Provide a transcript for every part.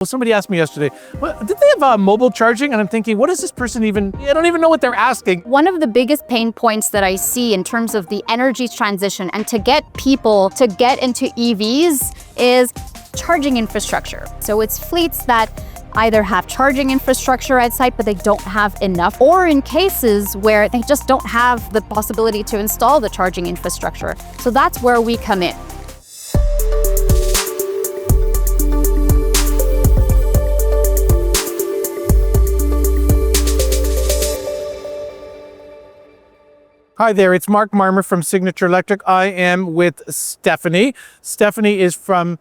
Well, somebody asked me yesterday, well, did they have mobile charging? And I'm thinking, what is this person even, I don't even know what they're asking. One of the biggest pain points that I see in terms of the energy transition and to get people to get into EVs is charging infrastructure. So it's fleets that either have charging infrastructure at site, but they don't have enough, or in cases where they just don't have the possibility to install the charging infrastructure. So that's where we come in. Hi there, it's Mark Marmer from Signature Electric. I am with Stephanie. Stephanie is from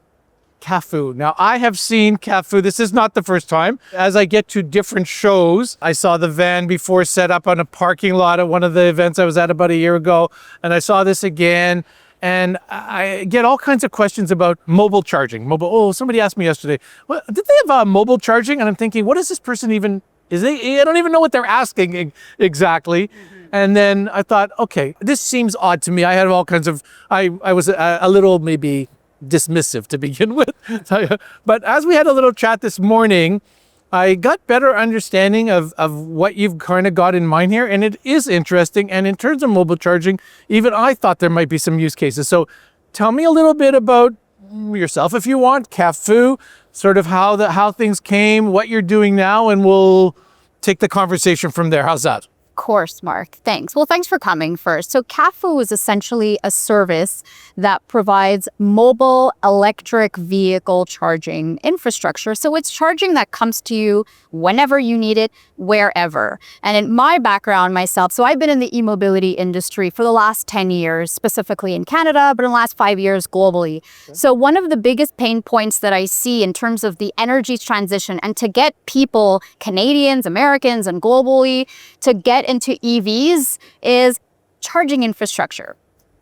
CAFU. Now, I have seen CAFU. This is not the first time. As I get to different shows, I saw the van before set up on a parking lot at one of the events I was at about a year ago, and I saw this again. And I get all kinds of questions about mobile charging. Somebody asked me yesterday, well, did they have mobile charging? And I'm thinking, what is this person even, I don't even know what they're asking exactly. And then I thought, okay, this seems odd to me. I had all kinds of, I was a little maybe dismissive to begin with. But as we had a little chat this morning, I got better understanding of what you've kind of got in mind here. And it is interesting. And in terms of mobile charging, even I thought there might be some use cases. So tell me a little bit about yourself, if you want, CAFU, sort of how things came, what you're doing now, and we'll take the conversation from there. How's that? Of course, Mark. Thanks. Well, thanks for coming first. So CAFU is essentially a service that provides mobile electric vehicle charging infrastructure. So it's charging that comes to you whenever you need it, wherever. And in my background myself, so I've been in the e-mobility industry for the last 10 years, specifically in Canada, but in the last 5 years globally. Okay. So one of the biggest pain points that I see in terms of the energy transition and to get people, Canadians, Americans, and globally, to get into EVs is charging infrastructure.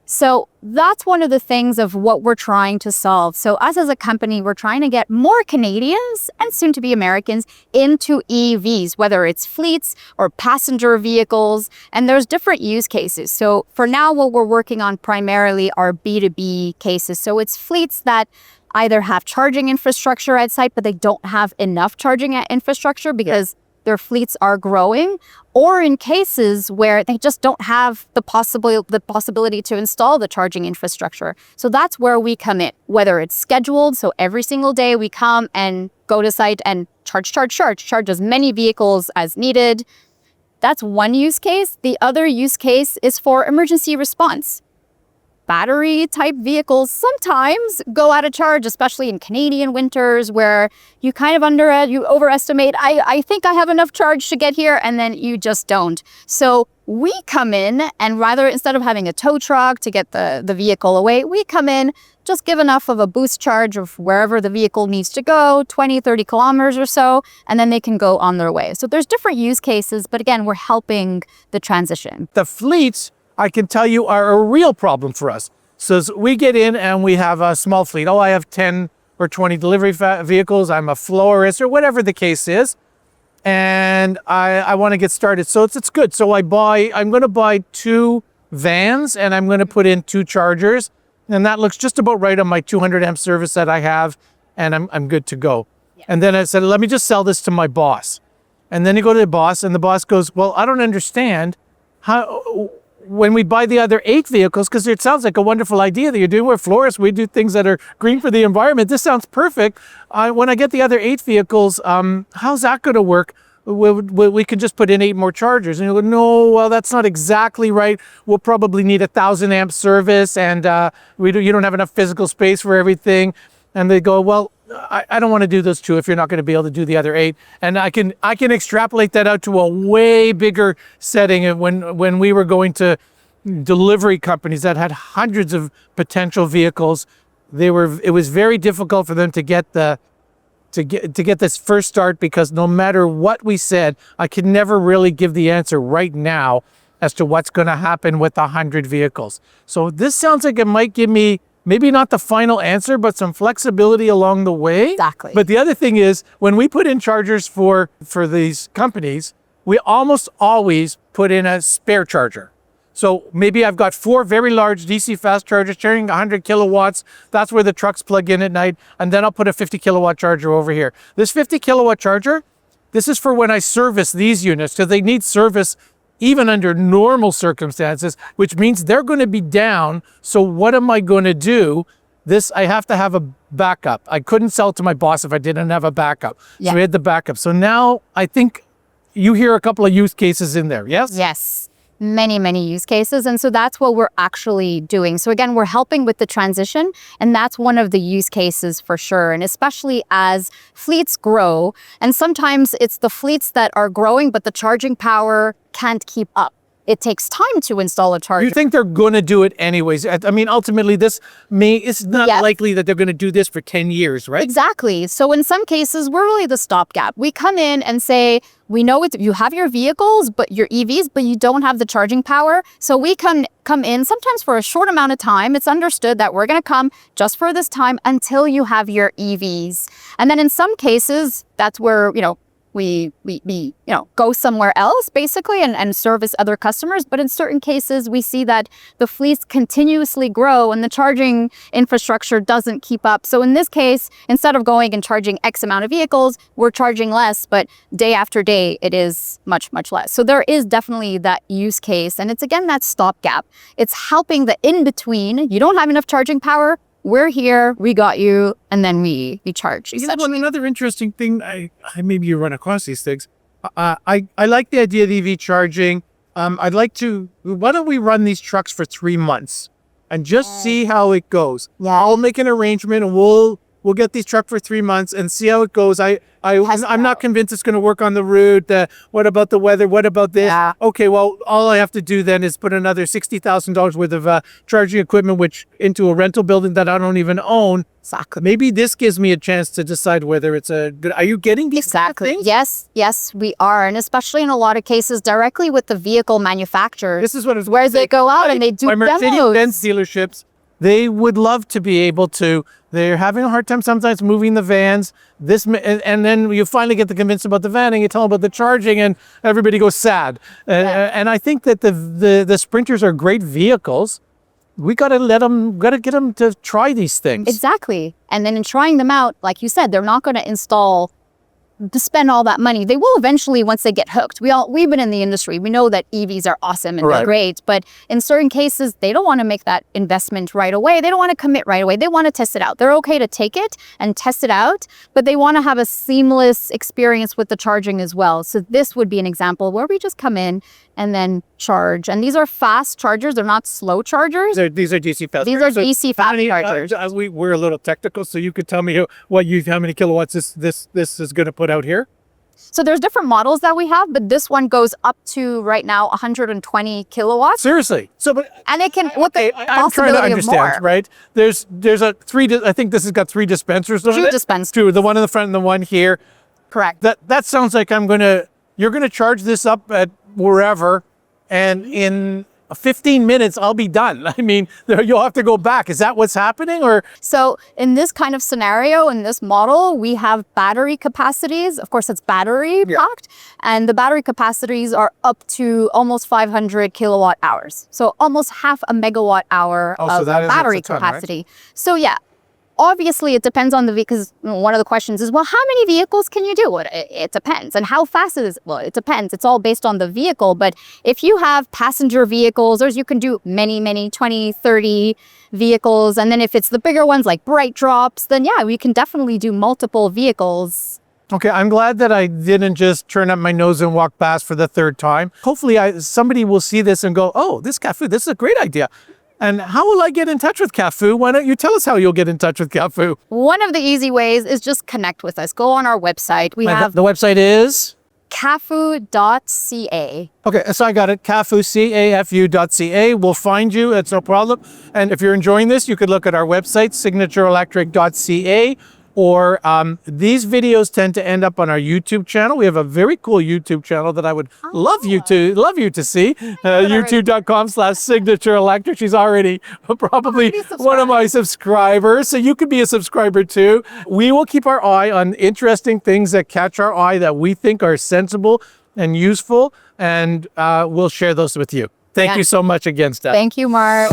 So that's one of the things of what we're trying to solve. So us as a company, we're trying to get more Canadians and soon to be Americans into EVs, whether it's fleets or passenger vehicles, and there's different use cases. So for now, what we're working on primarily are B2B cases. So it's fleets that either have charging infrastructure at site, but they don't have enough charging infrastructure because their fleets are growing, or in cases where they just don't have the possibility to install the charging infrastructure. So that's where we come in, whether it's scheduled. So every single day we come and go to site and charge as many vehicles as needed. That's one use case. The other use case is for emergency response. Battery type vehicles sometimes go out of charge, especially in Canadian winters where you kind of overestimate, I think I have enough charge to get here, and then you just don't. So we come in and instead of having a tow truck to get the vehicle away, we come in, just give enough of a boost charge of wherever the vehicle needs to go, 20, 30 kilometers or so, and then they can go on their way. So there's different use cases, but again, we're helping the transition. The fleets, I can tell you, are a real problem for us. So we get in and we have a small fleet. I have 10 or 20 delivery vehicles. I'm a florist or whatever the case is. And I want to get started. So it's good. So I'm going to buy 2 vans and I'm going to put in 2 chargers. And that looks just about right on my 200 amp service that I have. And I'm good to go. Yeah. And then I said, let me just sell this to my boss. And then you go to the boss and the boss goes, well, I don't understand how... When we buy the other 8 vehicles, because it sounds like a wonderful idea that you're doing. We're florists, we do things that are green for the environment. This sounds perfect. When I get the other 8 vehicles, how's that going to work? We could just put in 8 more chargers. And you go, no, well, that's not exactly right. We'll probably need 1,000 amp service, and you don't have enough physical space for everything. And they go, well, I don't want to do those 2 if you're not going to be able to do the other 8. And I can extrapolate that out to a way bigger setting. And when we were going to delivery companies that had hundreds of potential vehicles, it was very difficult for them to get this first start, because no matter what we said, I could never really give the answer right now as to what's going to happen with 100 vehicles. So this sounds like it might give me maybe not the final answer, but some flexibility along the way. Exactly. But the other thing is, when we put in chargers for these companies, we almost always put in a spare charger. So maybe I've got 4 very large DC fast chargers carrying 100 kilowatts. That's where the trucks plug in at night. And then I'll put a 50 kilowatt charger over here. This 50 kilowatt charger, this is for when I service these units, because they need service even under normal circumstances, which means they're going to be down. So what am I going to do? This, I have to have a backup. I couldn't sell it to my boss if I didn't have a backup. Yeah. So we had the backup. So now I think you hear a couple of use cases in there, yes? Yes, many use cases. And so that's what we're actually doing. So again, we're helping with the transition, and that's one of the use cases for sure. And especially as fleets grow, and sometimes it's the fleets that are growing, but the charging power can't keep up. It takes time to install a charger. You think they're going to do it anyways? I mean, ultimately, it's not likely that they're going to do this for 10 years, right? Exactly. So in some cases, we're really the stopgap. We come in and say, we know you have your vehicles, but your EVs, but you don't have the charging power. So we can come in sometimes for a short amount of time. It's understood that we're going to come just for this time until you have your EVs. And then in some cases, that's where, we go somewhere else basically and service other customers. But in certain cases, we see that the fleets continuously grow and the charging infrastructure doesn't keep up. So in this case, instead of going and charging X amount of vehicles, we're charging less, but day after day, it is much less. So there is definitely that use case. And it's again, that stopgap. It's helping the in-between. You don't have enough charging power. We're here, we got you, and then we charge. Well, another interesting thing, I maybe you run across these things. I like the idea of EV charging. Why don't we run these trucks for 3 months and just see how it goes? Yeah. I'll make an arrangement and we'll get these trucks for 3 months and see how it goes. I'm not convinced it's going to work on the route. What about the weather? What about this? Yeah. Okay, well, all I have to do then is put another $60,000 worth of charging equipment into a rental building that I don't even own. Exactly. Maybe this gives me a chance to decide whether it's a good. Are you getting these Exactly. kind of things? Yes, we are. And especially in a lot of cases, directly with the vehicle manufacturers. This is what it's where they go out and they do my demos. Mercedes-Benz dealerships, they would love to be able to. They're having a hard time sometimes moving the vans. And then you finally get to convince them about the van, and you tell them about the charging, and everybody goes sad. And I think that the Sprinters are great vehicles. We got to get them to try these things. Exactly. And then in trying them out, like you said, they're not going to spend all that money. They will eventually once they get hooked. We've been in the industry. We know that EVs are awesome and they're great, but in certain cases, they don't want to make that investment right away. They don't want to commit right away. They want to test it out. They're okay to take it and test it out, but they want to have a seamless experience with the charging as well. So this would be an example where we just come in and then charge. And these are fast chargers. They're not slow chargers. These are DC fast. These are DC fast chargers. We're a little technical, so you could tell me how many kilowatts this is going to put out here. So there's different models that we have, but this one goes up to right now 120 kilowatts. Seriously. And it can with the I'm trying to possibility of more. understand, right? There's I think this has got 3 dispensers on it. 2 dispensers. 2, the one in the front and the one here. Correct. That sounds like you're gonna charge this up at wherever, and in 15 minutes I'll be done. I mean, you'll have to go back. Is that what's happening? Or so in this kind of scenario, in this model, we have battery capacities. Of course, it's battery packed, and the battery capacities are up to almost 500 kilowatt hours. So almost half a megawatt hour of battery capacity. Right? So yeah. Obviously, it depends on because one of the questions is, well, how many vehicles can you do? Well, it depends. And how fast is it? Well, it depends. It's all based on the vehicle. But if you have passenger vehicles, or you can do many, 20, 30 vehicles. And then if it's the bigger ones like bright drops, then yeah, we can definitely do multiple vehicles. Okay, I'm glad that I didn't just turn up my nose and walk past for the 3rd time. Hopefully somebody will see this and go, oh, this is a great idea. And how will I get in touch with CAFU? Why don't you tell us how you'll get in touch with CAFU? One of the easy ways is just connect with us. Go on our website. The website is? cafu.ca. Okay, so I got it. CAFU, CAFU.ca. We'll find you. It's no problem. And if you're enjoying this, you could look at our website, signatureelectric.ca. Or these videos tend to end up on our YouTube channel. We have a very cool YouTube channel that I would love you to see. YouTube.com/signatureelectric. She's already probably one of my subscribers, so you could be a subscriber too. We will keep our eye on interesting things that catch our eye that we think are sensible and useful, and we'll share those with you. Thank Yeah. you so much again, Steph. Thank you, Mark.